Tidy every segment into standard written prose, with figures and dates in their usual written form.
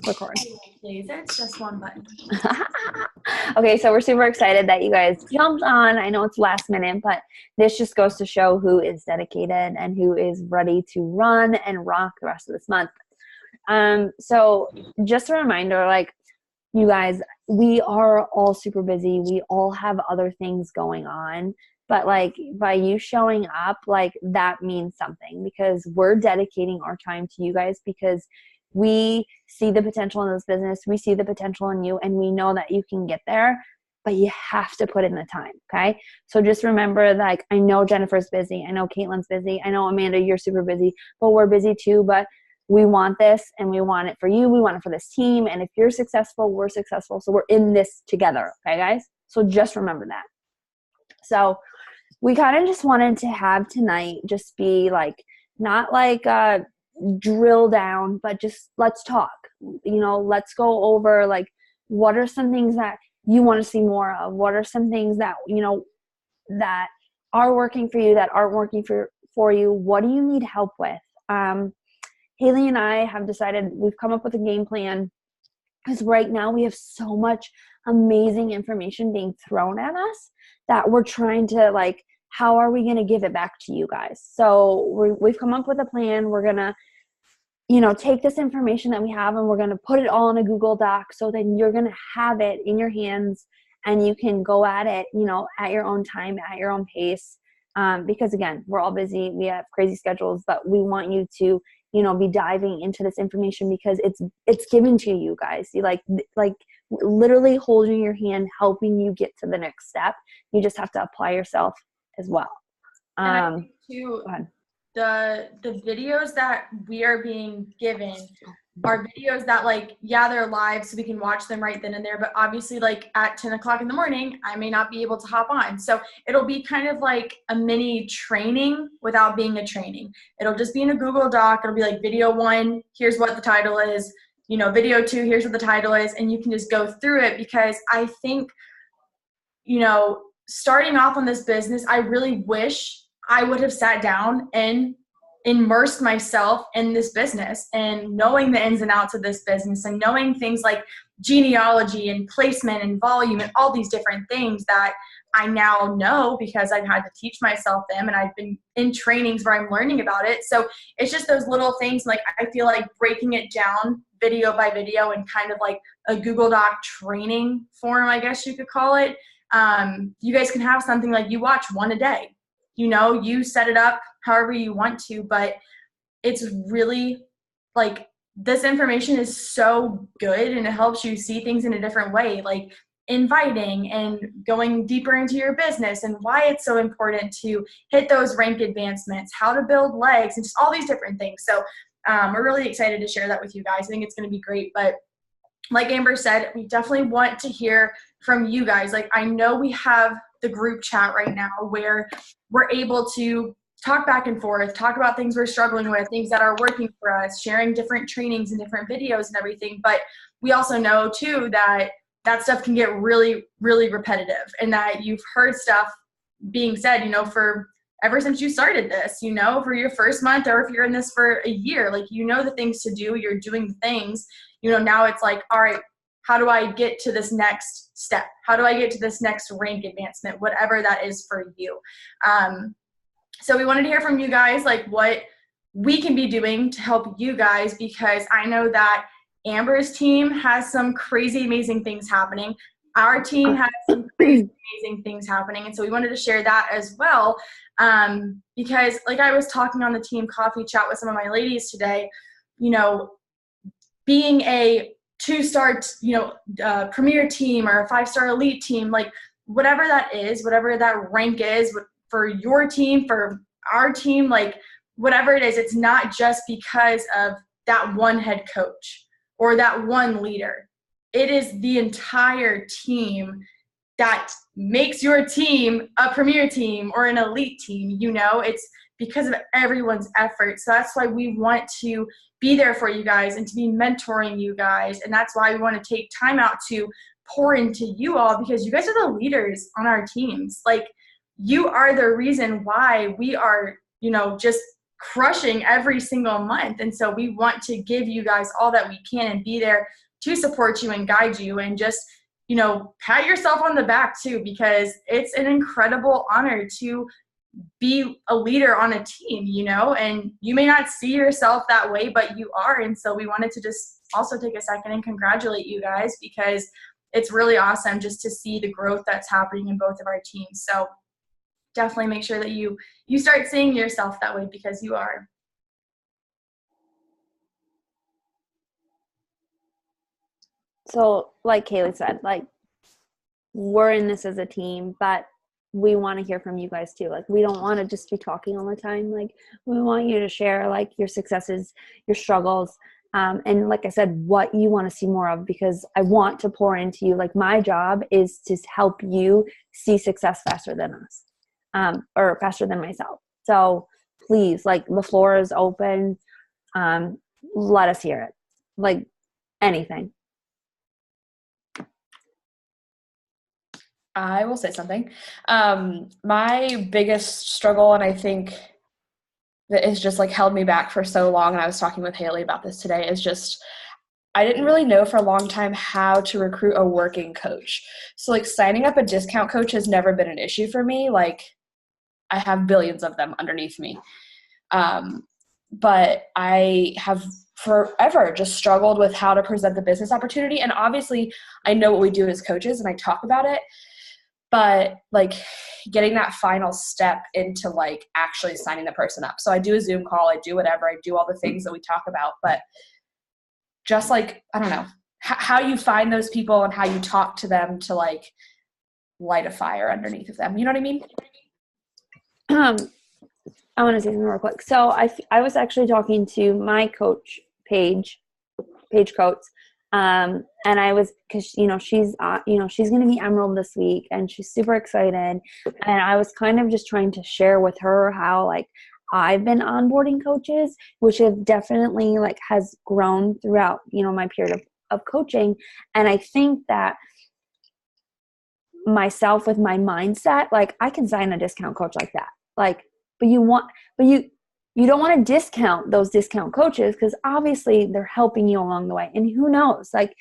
record. Please, it's just one button. Okay, so we're super excited that you guys jumped on. I know it's last minute, but this just goes to show who is dedicated and who is ready to run and rock the rest of this month. So just a reminder, like, you guys, we are all super busy. We all have other things going on. But like by you showing up, like that means something because we're dedicating our time to you guys because we see the potential in this business. We see the potential in you and we know that you can get there, but you have to put in the time. Okay. So just remember, like, I know Jennifer's busy. I know Caitlin's busy. I know Amanda, you're super busy, but we're busy too. But we want this and we want it for you. We want it for this team. And if you're successful, we're successful. So we're in this together. Okay, guys? So just remember that. So we kind of just wanted to have tonight just be like, not like drill down, but just let's talk. Let's go over like, what are some things that you want to see more of? What are some things that, that are working for you, that aren't working for you? What do you need help with? Haley and I have decided we've come up with a game plan because right now we have so much amazing information being thrown at us that we're trying to like, how are we going to give it back to you guys? So we've come up with a plan. We're going to, take this information that we have and we're going to put it all in a Google Doc so then you're going to have it in your hands and you can go at it, at your own time, at your own pace. Because again, we're all busy. We have crazy schedules, but we want you to, be diving into this information because it's given to you guys. You like literally holding your hand, helping you get to the next step. You just have to apply yourself as well. And I think too, the videos that we are being given are videos that they're live so we can watch them right then and there, but obviously at 10 o'clock in the morning I may not be able to hop on, so it'll be kind of like a mini training without being a training. It'll just be in a Google Doc. It'll be like video 1, here's what the title is, video 2, here's what the title is, and you can just go through it because I think starting off on this business, I really wish I would have sat down and immersed myself in this business and knowing the ins and outs of this business and knowing things like genealogy and placement and volume and all these different things that I now know because I've had to teach myself them and I've been in trainings where I'm learning about it. So it's just those little things, I feel like breaking it down video by video and kind of like a Google Doc training form, I guess you could call it. You guys can have something like you watch one a day. You set it up however you want to, but it's really this information is so good and it helps you see things in a different way, like inviting and going deeper into your business and why it's so important to hit those rank advancements, how to build legs, and just all these different things. So we're really excited to share that with you guys. I think it's going to be great, but like Amber said, we definitely want to hear from you guys. I know we have the group chat right now where we're able to talk back and forth, talk about things we're struggling with, things that are working for us, sharing different trainings and different videos and everything. But we also know too that stuff can get really, really repetitive and that you've heard stuff being said, for ever since you started this, for your first month, or if you're in this for a year, the things to do, you're doing the things, now it's all right, how do I get to this next step? How do I get to this next rank advancement, whatever that is for you? So we wanted to hear from you guys, what we can be doing to help you guys, because I know that Amber's team has some crazy, amazing things happening. Our team has some crazy, amazing things happening. And so we wanted to share that as well. Because I was talking on the team coffee chat with some of my ladies today, being a 2-star, premier team or a 5-star elite team, whatever that is, whatever that rank is for your team, for our team, whatever it is, it's not just because of that one head coach or that one leader. It is the entire team that makes your team a premier team or an elite team. It's because of everyone's effort. So that's why we want to be there for you guys and to be mentoring you guys. And that's why we want to take time out to pour into you all, because you guys are the leaders on our teams. You are the reason why we are, just crushing every single month. And so we want to give you guys all that we can and be there to support you and guide you, and just, you know, pat yourself on the back too, because it's an incredible honor to be a leader on a team, you know, and you may not see yourself that way, but you are. And so we wanted to just also take a second and congratulate you guys, because it's really awesome just to see the growth that's happening in both of our teams. So definitely make sure that you start seeing yourself that way, because you are. So like Kaylee said, like, we're in this as a team, but we want to hear from you guys too. Like, we don't want to just be talking all the time. Like, we want you to share like your successes, your struggles, and like I said, what you want to see more of, because I want to pour into you. Like, my job is to help you see success faster than us, or faster than myself. So please, like, the floor is open. Let us hear it. Like, anything. I will say something. My biggest struggle, and I think that has just like held me back for so long, and I was talking with Haley about this today, is just I didn't really know for a long time how to recruit a working coach. So like signing up a discount coach has never been an issue for me. Like, I have billions of them underneath me. But I have forever just struggled with how to present the business opportunity. And obviously I know what we do as coaches and I talk about it, but like getting that final step into like actually signing the person up. So I do a Zoom call, I do whatever, I do all the things that we talk about, but just like, I don't know, how you find those people and how you talk to them to like light a fire underneath of them. You know what I mean? I want to say something real quick. So I was actually talking to my coach, Paige Coates, and I was, because she's going to be Emerald this week, and she's super excited. And I was kind of just trying to share with her how like I've been onboarding coaches, which have definitely like has grown throughout my period of coaching. And I think that myself, with my mindset, like I can sign a discount coach like that, like. But you don't want to discount those discount coaches, because obviously they're helping you along the way. And who knows, like,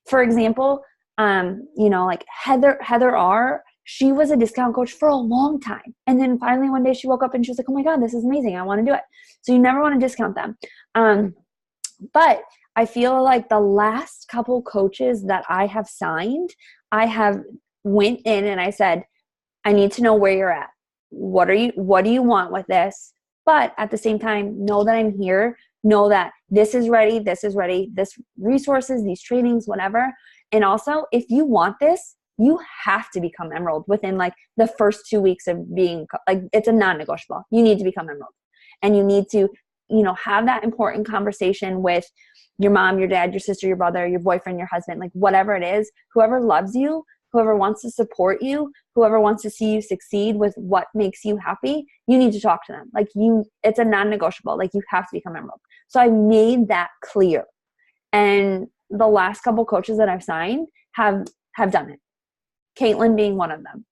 for example, like Heather R., she was a discount coach for a long time. And then finally one day she woke up and she was like, oh my God, this is amazing. I want to do it. So you never want to discount them. But I feel like the last couple coaches that I have signed, I have went in and I said, I need to know where you're at. What do you want with this? But at the same time, know that I'm here. Know that this is ready, this resources, these trainings, whatever. And also, if you want this, you have to become Emerald within like the first 2 weeks of being, like, it's a non-negotiable. You need to become Emerald. And you need to, have that important conversation with your mom, your dad, your sister, your brother, your boyfriend, your husband, like whatever it is, whoever loves you, whoever wants to support you, whoever wants to see you succeed with what makes you happy, you need to talk to them. Like it's a non-negotiable. Like, you have to become Emerald. So I made that clear. And the last couple coaches that I've signed have done it. Caitlin being one of them.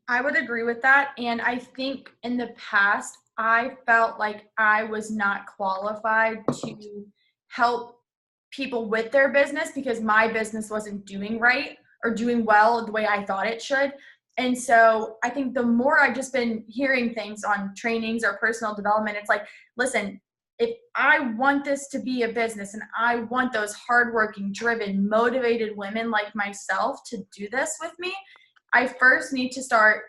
I would agree with that. And I think in the past, I felt like I was not qualified to help people with their business because my business wasn't doing right or doing well the way I thought it should. And so I think the more I've just been hearing things on trainings or personal development, it's like, listen, if I want this to be a business and I want those hardworking, driven, motivated women like myself to do this with me, I first need to start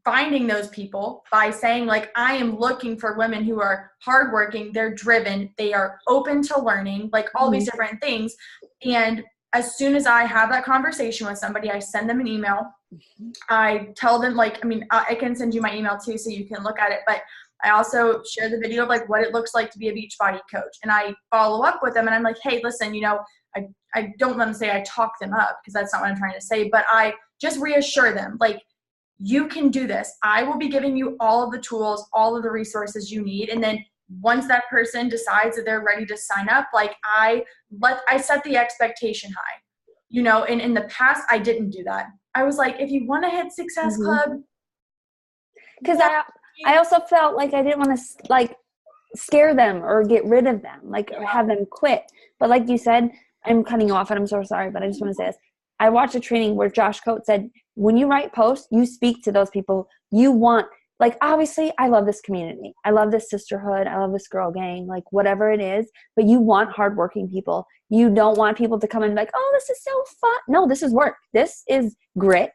finding those people by saying, like, I am looking for women who are hardworking, they're driven, they are open to learning, like all these different things. And as soon as I have that conversation with somebody, I send them an email. I tell them, like, I can send you my email too so you can look at it, but I also share the video of like what it looks like to be a Beachbody coach. And I follow up with them and I'm like, hey, listen, I don't want to say I talk them up because that's not what I'm trying to say, but I just reassure them, like, you can do this. I will be giving you all of the tools, all of the resources you need. And then once that person decides that they're ready to sign up, like I set the expectation high, and in the past I didn't do that. I was like, if you want to hit Success Club, because I also felt like I didn't want to like scare them or get rid of them, like or have them quit. But like you said, I'm cutting you off and I'm so sorry, but I just want to say this. I watched a training where Josh Coates said, when you write posts, you speak to those people you want. Like, obviously, I love this community. I love this sisterhood. I love this girl gang, like whatever it is. But you want hardworking people. You don't want people to come and be like, oh, this is so fun. No, this is work. This is grit.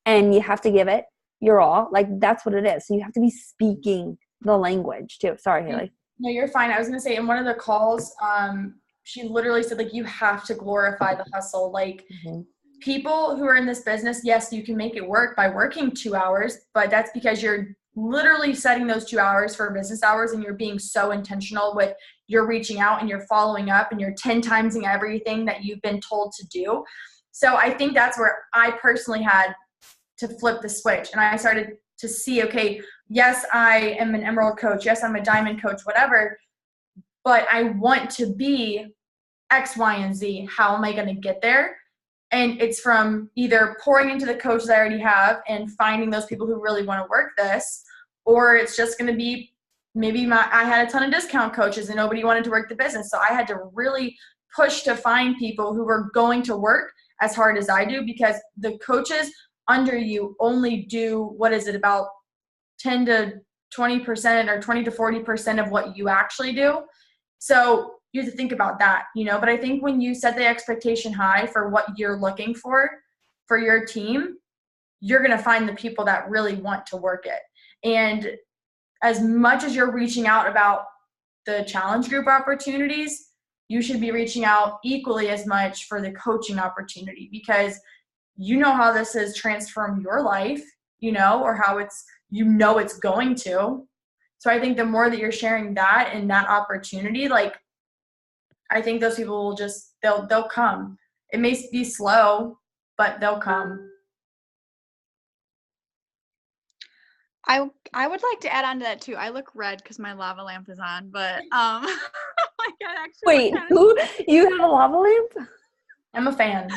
And you have to give it your all. Like, that's what it is. So you have to be speaking the language, too. Sorry, Haley. No, you're fine. I was going to say, in one of the calls, she literally said, like, you have to glorify the hustle. Like, people who are in this business, yes, you can make it work by working 2 hours, but that's because you're literally setting those 2 hours for business hours, and you're being so intentional with you're reaching out and you're following up and you're 10 timesing everything that you've been told to do. So I think that's where I personally had to flip the switch, and I started to see, okay, yes, I am an emerald coach. Yes, I'm a diamond coach, whatever, but I want to be X, Y, and Z. How am I going to get there? And it's from either pouring into the coaches I already have and finding those people who really want to work this, or it's just going to be maybe I had a ton of discount coaches and nobody wanted to work the business. So I had to really push to find people who were going to work as hard as I do, because the coaches under you only do, what is it, about 10 to 20% or 20 to 40% of what you actually do. So you have to think about that, you know. But I think when you set the expectation high for what you're looking for your team, you're going to find the people that really want to work it. And as much as you're reaching out about the challenge group opportunities, you should be reaching out equally as much for the coaching opportunity, because you know how this has transformed your life, you know, or how it's, you know, it's going to. So I think the more that you're sharing that and that opportunity, like, I think those people will just, they'll come. It may be slow, but they'll come. I would like to add on to that too. I look red because my lava lamp is on, but like I actually wait, who? You have a lava lamp? I'm a fan.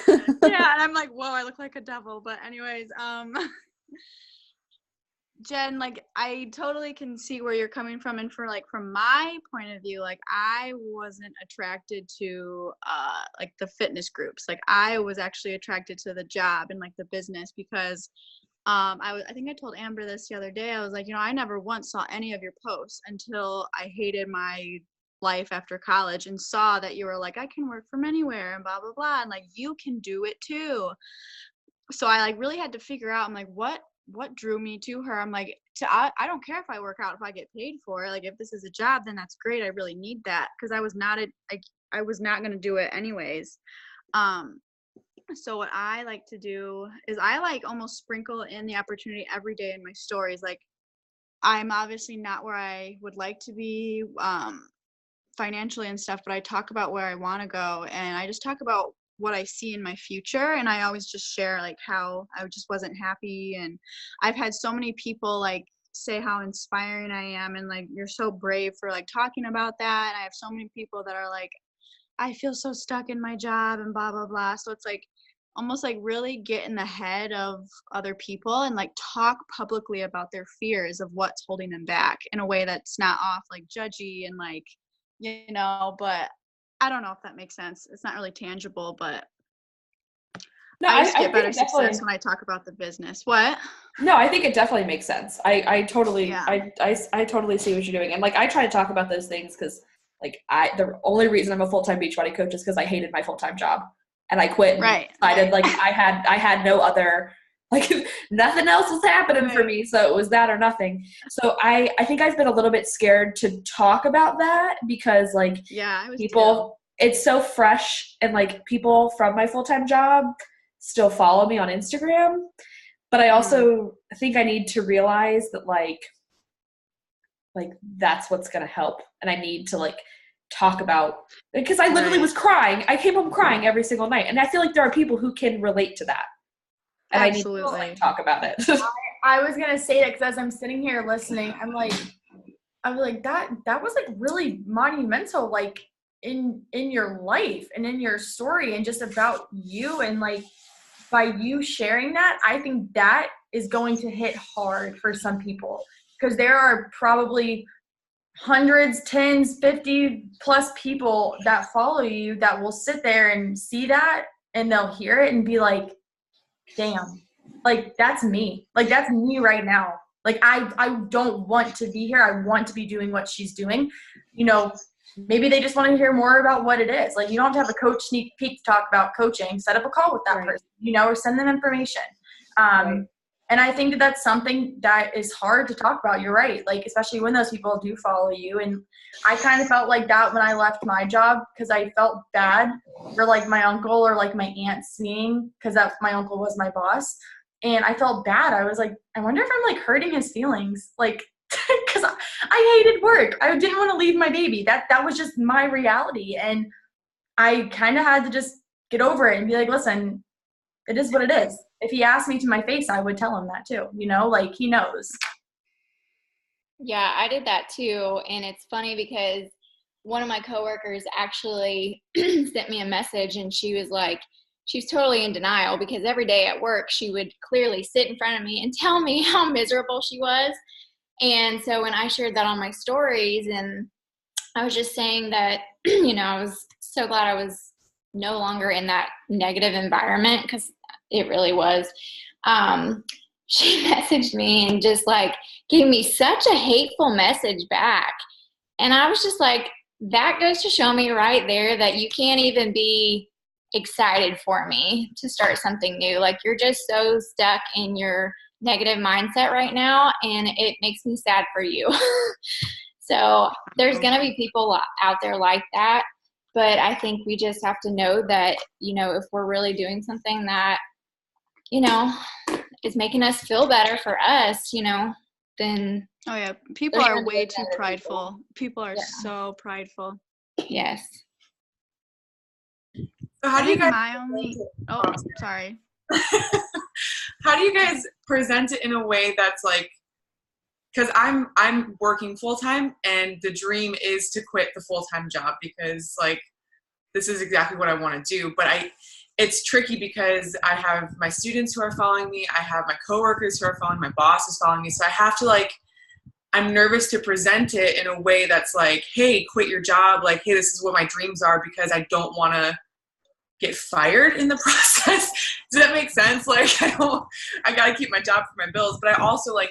Yeah, and I'm like, whoa, I look like a devil. But anyways, Jen, like, I totally can see where you're coming from. And from my point of view, like, I wasn't attracted to, like, the fitness groups. Like, I was actually attracted to the job and, like, the business, because I think I told Amber this the other day. I was like, you know, I never once saw any of your posts until I hated my life after college and saw that you were like, I can work from anywhere and blah, blah, blah. And, like, you can do it too. So I, like, really had to figure out, I'm like, what drew me to her? I'm like, I don't care if I work out, if I get paid for it. Like, if this is a job, then that's great. I really need that, because I was not going to do it anyways. So what I like to do is I like almost sprinkle in the opportunity every day in my stories. Like, I'm obviously not where I would like to be financially and stuff, but I talk about where I want to go, and I just talk about what I see in my future. And I always just share, like, how I just wasn't happy. And I've had so many people, like, say how inspiring I am, and, like, you're so brave for, like, talking about that. And I have so many people that are like, I feel so stuck in my job and blah, blah, blah. So it's like almost like really get in the head of other people and, like, talk publicly about their fears of what's holding them back in a way that's not off, like, judgy and, like, you know, but I don't know if that makes sense. It's not really tangible, but no, I just get better definitely success when I talk about the business. What? No, I think it definitely makes sense. I totally, Yeah. I totally see what you're doing. And, like, I try to talk about those things because, like, the only reason I'm a full-time Beachbody coach is because I hated my full-time job and I quit and decided, like, I had no other, like, nothing else was happening for me. So it was that or nothing. So I think I've been a little bit scared to talk about that because, like, yeah, people, it's so fresh, and, like, people from my full-time job still follow me on Instagram. But I also think I need to realize that, like that's what's going to help. And I need to, like, talk about, because I literally was crying. I came home crying every single night. And I feel like there are people who can relate to that. And absolutely. I need to, like, talk about it. I was going to say that because as I'm sitting here listening, I'm like, that was, like, really monumental, like, in your life and in your story and just about you. And, like, by you sharing that, I think that is going to hit hard for some people, because there are probably hundreds, tens, 50 plus people that follow you that will sit there and see that, and they'll hear it and be like, damn, like that's me. Like that's me right now. Like I don't want to be here. I want to be doing what she's doing. You know, maybe they just want to hear more about what it is. Like you don't have to have a coach sneak peek to talk about coaching. Set up a call with that person, you know, or send them information. And I think that that's something that is hard to talk about. You're right. Like, especially when those people do follow you. And I kind of felt like that when I left my job, because I felt bad for like my uncle or like my aunt seeing, because that my uncle was my boss. And I felt bad. I was like, I wonder if I'm like hurting his feelings. Like, because I hated work. I didn't want to leave my baby. That was just my reality. And I kind of had to just get over it and be like, listen, it is what it is. If he asked me to my face, I would tell him that too, you know, like he knows. Yeah, I did that too. And it's funny because one of my coworkers actually sent me a message, and she was like, she's totally in denial, because every day at work, she would clearly sit in front of me and tell me how miserable she was. And so when I shared that on my stories, and I was just saying that, you know, I was so glad I was no longer in that negative environment, because it really was. She messaged me and just like gave me such a hateful message back. And I was just like, that goes to show me right there that you can't even be excited for me to start something new. Like you're just so stuck in your negative mindset right now, and it makes me sad for you. So there's going to be people out there like that. But I think we just have to know that, you know, if we're really doing something that, you know, is making us feel better for us, you know, then. Oh, yeah. People are way too prideful. People are so prideful. Yes. So how do you guys? Sorry. How do you guys present it in a way that's like, because I'm working full time, and the dream is to quit the full time job, because like this is exactly what I want to do. But it's tricky because I have my students who are following me, I have my coworkers who are following, my boss is following me, so I have to like, I'm nervous to present it in a way that's like, hey, quit your job, like, hey, this is what my dreams are, because I don't want to get fired in the process. Does that make sense? Like I gotta keep my job for my bills, but I also like,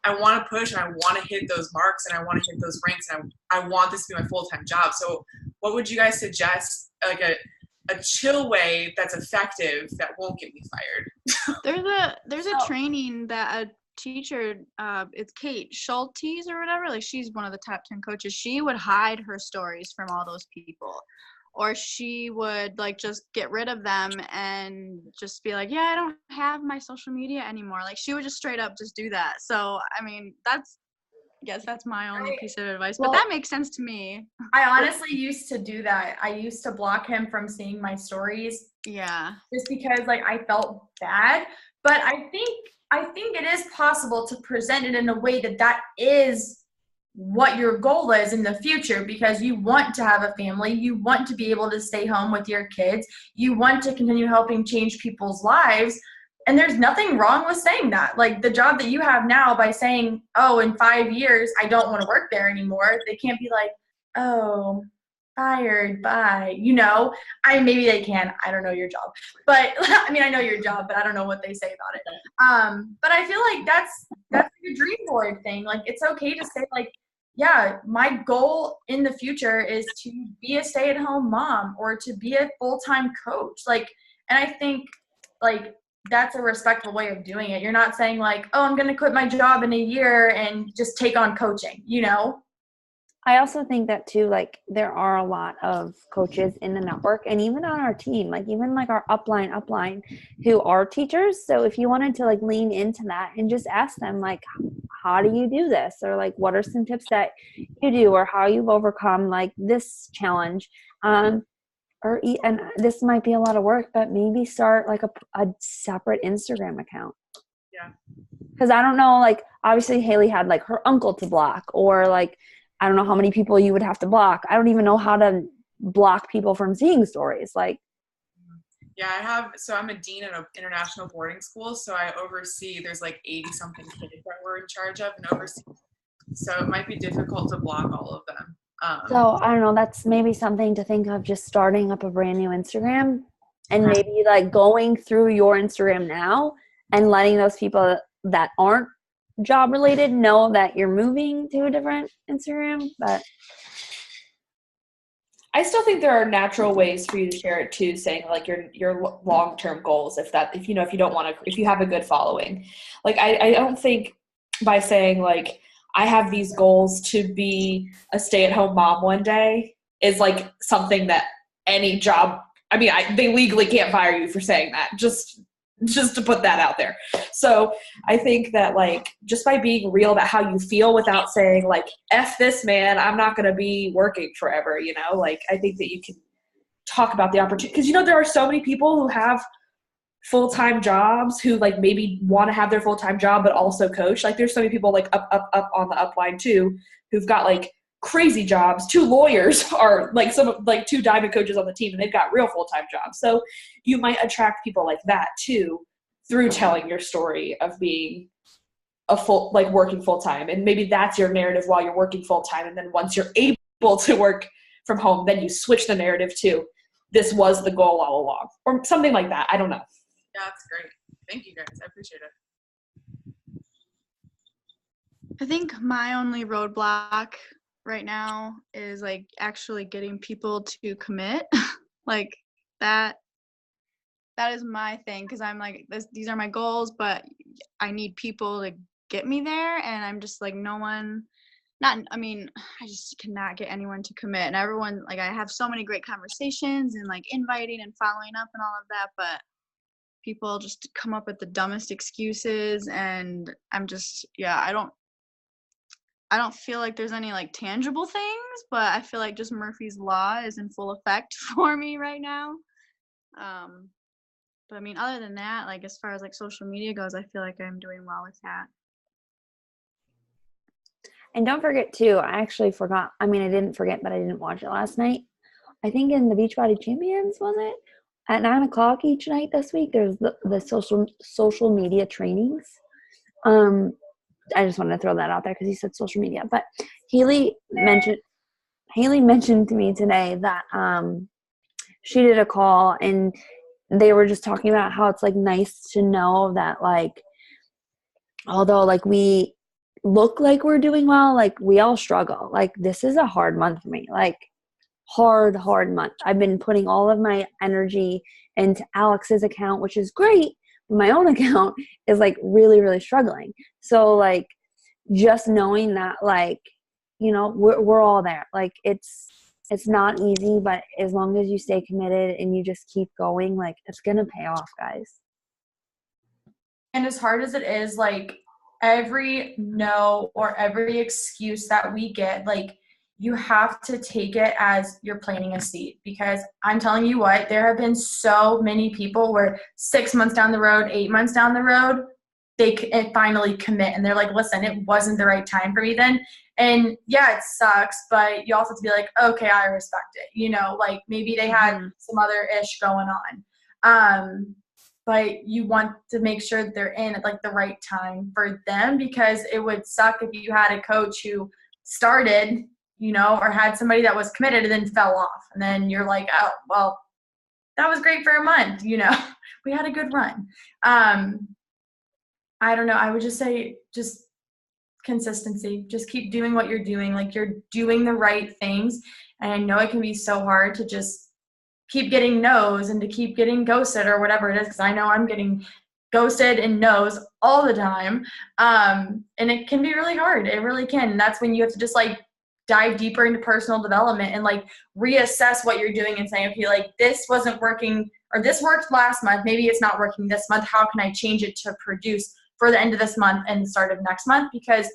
I want to push, and I want to hit those marks, and I want to hit those ranks, and I want this to be my full-time job. So what would you guys suggest, like a chill way that's effective that won't get me fired? There's a training that a teacher, it's Kate Schultes or whatever, like she's one of the top 10 coaches. She would hide her stories from all those people, or she would like just get rid of them and just be like, yeah, I don't have my social media anymore. Like she would just straight up just do that. So I mean, I guess that's my only piece of advice, but that makes sense to me. I honestly used to do that. I used to block him from seeing my stories. Yeah. Just because like I felt bad. But I think it is possible to present it in a way that is what your goal is in the future, because you want to have a family, you want to be able to stay home with your kids, you want to continue helping change people's lives. And there's nothing wrong with saying that. Like the job that you have now, by saying, oh, in 5 years, I don't want to work there anymore. They can't be like, oh, fired, bye. You know, maybe they can. I don't know your job. But I mean, I know your job, but I don't know what they say about it. But I feel like that's like a dream board thing. Like it's okay to say like, yeah, my goal in the future is to be a stay-at-home mom or to be a full-time coach. Like, and I think like that's a respectful way of doing it. You're not saying like, oh, I'm going to quit my job in a year and just take on coaching, you know? I also think that too, like there are a lot of coaches in the network and even on our team, like even like our upline who are teachers. So if you wanted to like lean into that and just ask them like, how do you do this? Or like, what are some tips that you do, or how you've overcome like this challenge? And this might be a lot of work, but maybe start like a separate Instagram account. Yeah. Cause I don't know, like obviously Haley had like her uncle to block, or like, I don't know how many people you would have to block. I don't even know how to block people from seeing stories. Like, Yeah, I'm a dean at an international boarding school, so I oversee, there's like 80 something kids that we're in charge of and oversee. So it might be difficult to block all of them. So I don't know, that's maybe something to think of, just starting up a brand new Instagram and maybe like going through your Instagram now and letting those people that aren't job related know that you're moving to a different Instagram. But I still think there are natural ways for you to share it too, saying like your long-term goals, if you don't want to, if you have a good following. Like I don't think by saying like I have these goals to be a stay-at-home mom one day is like something that any job, I mean, they legally can't fire you for saying that, just to put that out there. So I think that like just by being real about how you feel without saying like, F this man, I'm not going to be working forever, like I think that you can talk about the opportunity, because there are so many people who have full-time jobs who like maybe want to have their full-time job but also coach. Like there's so many people like up on the upline too who've got like crazy jobs. 2 lawyers are like 2 diamond coaches on the team, and they've got real full-time jobs. So you might attract people like that too through telling your story of being working full-time, and maybe that's your narrative while you're working full-time, and then once you're able to work from home, then you switch the narrative to this was the goal all along, or something like that. I don't know. Yeah, that's great. Thank you guys. I appreciate it. I think my only roadblock right now is like actually getting people to commit. Like that is my thing, because I'm like, these are my goals, but I need people to get me there, and I'm just like, I just cannot get anyone to commit. And everyone, like, I have so many great conversations and like inviting and following up and all of that, but people just come up with the dumbest excuses, and I'm just, I don't feel like there's any like tangible things, but I feel like just Murphy's Law is in full effect for me right now. But I mean, other than that, like as far as like social media goes, I feel like I'm doing well with that. And don't forget too, I actually forgot. I mean, I didn't forget, but I didn't watch it last night. I think in the Beachbody Champions, was it? At 9:00 each night this week, there's the social media trainings. I just wanted to throw that out there because he said social media. But Haley mentioned to me today that she did a call, and they were just talking about how it's like nice to know that like, although like we look like we're doing well, like we all struggle. Like this is a hard month for me. Like hard month. I've been putting all of my energy into Alex's account, which is great. My own account is like really, really struggling. So like just knowing that like, we're all there. Like it's not easy, but as long as you stay committed and you just keep going, like it's going to pay off, guys. And as hard as it is, like every no or every excuse that we get, like you have to take it as you're planting a seed, because I'm telling you what, there have been so many people where 6 months down the road, 8 months down the road, they finally commit and they're like, listen, it wasn't the right time for me then. And yeah, it sucks, but you also have to be like, okay, I respect it. Like maybe they had some other ish going on. But you want to make sure that they're in at like the right time for them, because it would suck if you had a coach who started, or had somebody that was committed and then fell off. And then you're like, oh, well, that was great for a month. We had a good run. I don't know. I would just say just consistency. Just keep doing what you're doing. Like you're doing the right things. And I know it can be so hard to just keep getting no's and to keep getting ghosted or whatever it is, because I know I'm getting ghosted and no's all the time. And it can be really hard. It really can. And that's when you have to just like dive deeper into personal development and like reassess what you're doing and saying, okay, like this wasn't working, or this worked last month. Maybe it's not working this month. How can I change it to produce for the end of this month and the start of next month? Because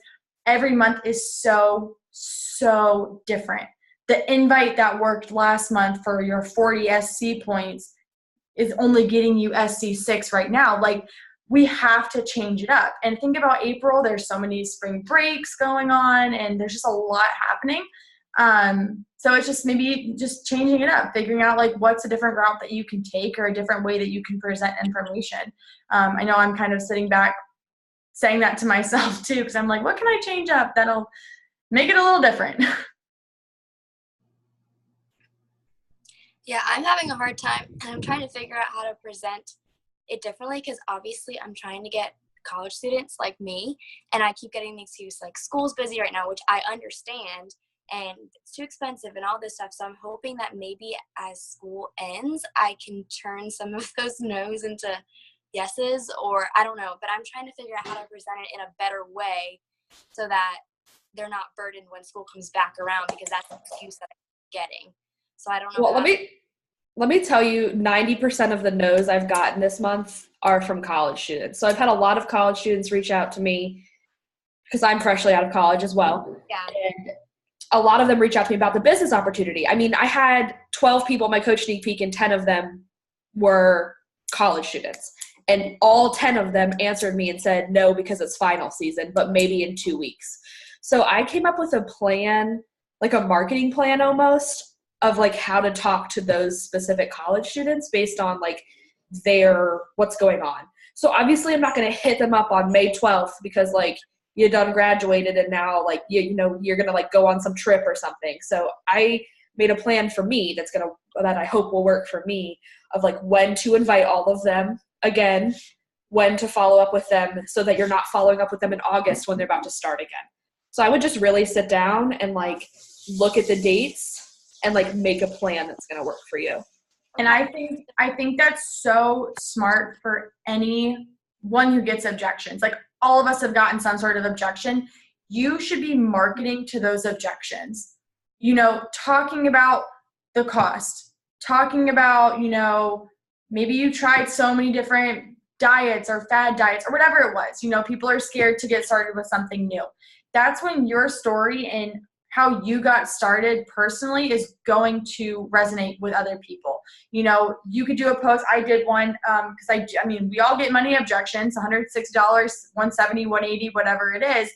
every month is so, so different. The invite that worked last month for your 40 SC points is only getting you SC6 right now. Like we have to change it up. And think about April. There's so many spring breaks going on, and there's just a lot happening. So it's just maybe just changing it up, figuring out like what's a different route that you can take or a different way that you can present information. I know I'm kind of sitting back saying that to myself too, because I'm like, what can I change up that'll make it a little different? Yeah, I'm having a hard time. I'm trying to figure out how to present it differently because obviously I'm trying to get college students like me, and I keep getting the excuse like school's busy right now, which I understand, and it's too expensive and all this stuff. So I'm hoping that maybe as school ends, I can turn some of those no's into yeses, or I don't know, but I'm trying to figure out how to present it in a better way so that they're not burdened when school comes back around, because that's the excuse that I'm getting. So I don't know. Well, let me tell you, 90% of the no's I've gotten this month are from college students. So I've had a lot of college students reach out to me because I'm freshly out of college as well. Yeah. And a lot of them reach out to me about the business opportunity. I mean, I had 12 people in my Coach Sneak Peek, and 10 of them were college students. And all 10 of them answered me and said, no, because it's final season, but maybe in 2 weeks. So I came up with a plan, like a marketing plan almost, of like how to talk to those specific college students based on like what's going on. So obviously I'm not going to hit them up on May 12th because like you done graduated and now like you're going to like go on some trip or something. So I made a plan for me that I hope will work for me, of like when to invite all of them again, when to follow up with them so that you're not following up with them in August when they're about to start again. So I would just really sit down and like look at the dates and like make a plan that's going to work for you. And I think that's so smart for anyone who gets objections. Like all of us have gotten some sort of objection. You should be marketing to those objections. Talking about the cost, talking about, maybe you tried so many different diets or fad diets or whatever it was. People are scared to get started with something new. That's when your story and how you got started personally is going to resonate with other people. You could do a post. I did one because we all get money objections, $106, $170, $180, whatever it is.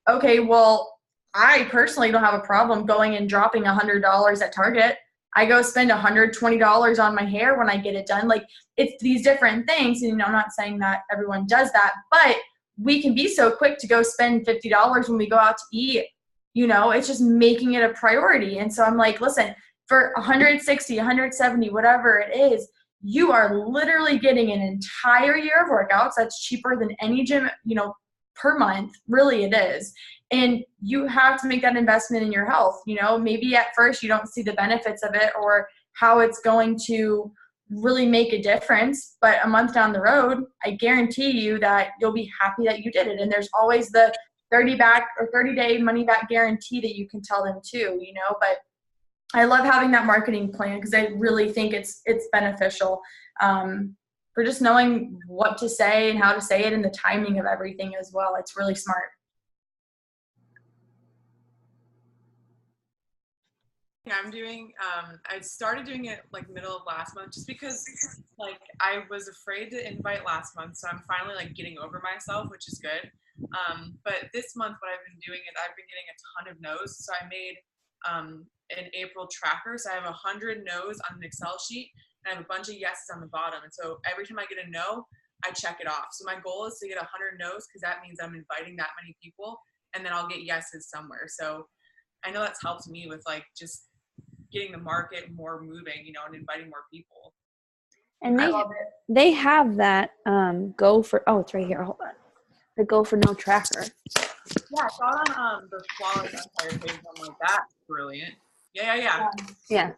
Okay, well, I personally don't have a problem going and dropping $100 at Target. I go spend $120 on my hair when I get it done. Like, it's these different things. And I'm not saying that everyone does that, but we can be so quick to go spend $50 when we go out to eat. It's just making it a priority. And so I'm like, listen, for $160, $170, whatever it is, you are literally getting an entire year of workouts. That's cheaper than any gym, per month. Really, it is. And you have to make that investment in your health. Maybe at first you don't see the benefits of it or how it's going to really make a difference. But a month down the road, I guarantee you that you'll be happy that you did it. And there's always the 30-day money back guarantee that you can tell them too, but I love having that marketing plan because I really think it's beneficial for just knowing what to say and how to say it and the timing of everything as well. It's really smart. I'm doing I started doing it like middle of last month just because like I was afraid to invite last month, so I'm finally like getting over myself, which is good. But this month what I've been doing is I've been getting a ton of no's, so I made an April tracker. So I have 100 no's on an Excel sheet and I have a bunch of yeses on the bottom, and so every time I get a no, I check it off. So my goal is to get 100 no's because that means I'm inviting that many people, and then I'll get yeses somewhere. So I know that's helped me with like just getting the market more moving, and inviting more people. And they have that it's right here. Hold on. The Go for No tracker. Yeah, I saw it on the Flawless Empire page. I'm like, that's brilliant. Yeah. Yeah.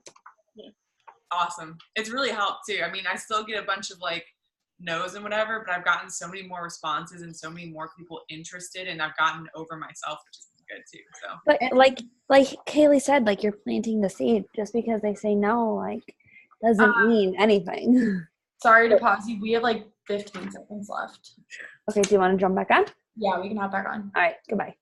Awesome. It's really helped too. I mean, I still get a bunch of like no's and whatever, but I've gotten so many more responses and so many more people interested, and I've gotten over myself, which is good too. So, but like Kaylee said, like you're planting the seed. Just because they say no, like doesn't mean anything. Sorry to pause you. We have like 15 seconds left. Okay, do you want to jump back on? Yeah, we can hop back on. All right, goodbye.